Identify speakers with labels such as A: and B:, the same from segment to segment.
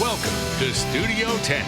A: Welcome to Studio 10.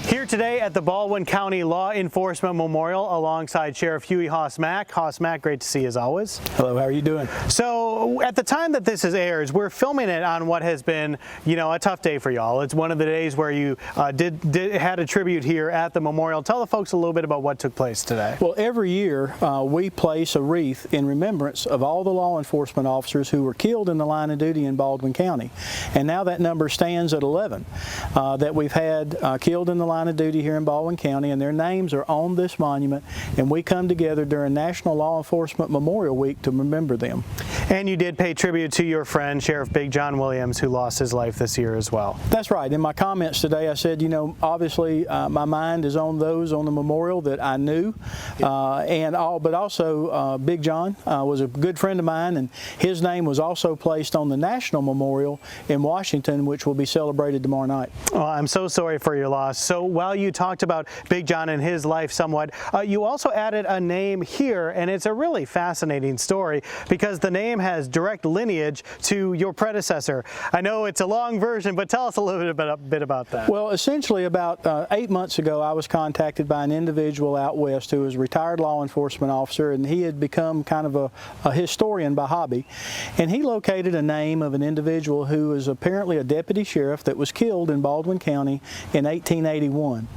B: Here today at the Baldwin County Law Enforcement Memorial alongside Sheriff Huey Hoss Mack. Hoss Mack, great to see you as always.
C: Hello, how are you doing?
B: So at the time that this airs, we're filming it on what has been, a tough day for y'all. It's one of the days where you had a tribute here at the memorial. Tell the folks a little bit about what took place today.
C: Well, every year we place a wreath in remembrance of all the law enforcement officers who were killed in the line of duty in Baldwin County. And now that number stands at 11 that we've had killed in the line of duty here in Baldwin County, and their names are on this monument, and we come together during National Law Enforcement Memorial Week to remember them.
B: And you did pay tribute to your friend, Sheriff Big John Williams, who lost his life this year as well.
C: That's right. In my comments today, I said, obviously my mind is on those on the memorial that I knew, but also Big John was a good friend of mine, and his name was also placed on the National Memorial in Washington, which will be celebrated tomorrow night.
B: Well, I'm so sorry for your loss. So while you talked about Big John and his life somewhat, you also added a name here, and it's a really fascinating story because the name has direct lineage to your predecessor. I know it's a long version, but tell us a little bit about that.
C: Well, essentially about 8 months ago, I was contacted by an individual out west who was a retired law enforcement officer, and he had become kind of a historian by hobby. And he located a name of an individual who was apparently a deputy sheriff that was killed in Baldwin County in 1881.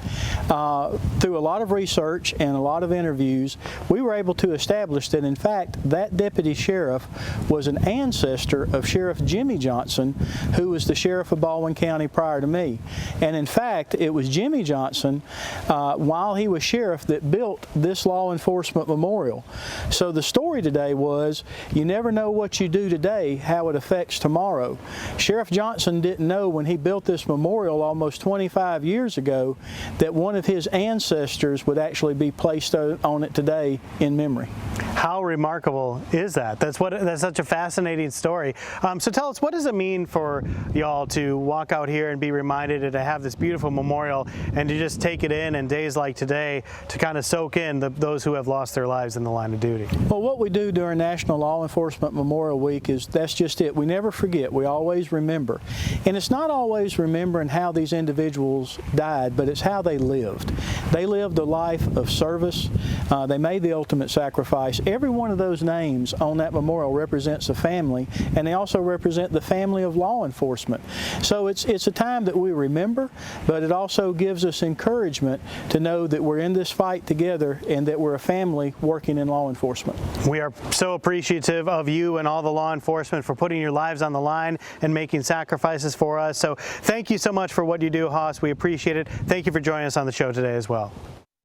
C: Through a lot of research and a lot of interviews, we were able to establish that in fact that deputy sheriff was an ancestor of Sheriff Jimmy Johnson, who was the sheriff of Baldwin County prior to me. And in fact, it was Jimmy Johnson, while he was sheriff, that built this law enforcement memorial. So the story today was, you never know what you do today, how it affects tomorrow. Sheriff Johnson didn't know when he built this memorial almost 25 years ago that one of his ancestors would actually be placed on it today in memory.
B: How remarkable is that? That's such a fascinating story. So tell us, what does it mean for y'all to walk out here and be reminded and to have this beautiful memorial and to just take it in days like today to kind of soak in those who have lost their lives in the line of duty?
C: Well, what we do during National Law Enforcement Memorial Week is that's just it. We never forget. We always remember. And it's not always remembering how these individuals died, but it's how they lived. They lived a life of service. They made the ultimate sacrifice. Every one of those names on that memorial represents a family, and they also represent the family of law enforcement. So it's a time that we remember, but it also gives us encouragement to know that we're in this fight together and that we're a family working in law enforcement.
B: We are so appreciative of you and all the law enforcement for putting your lives on the line and making sacrifices for us. So thank you so much for what you do, Hoss. We appreciate it. Thank you for joining us on the show today as well.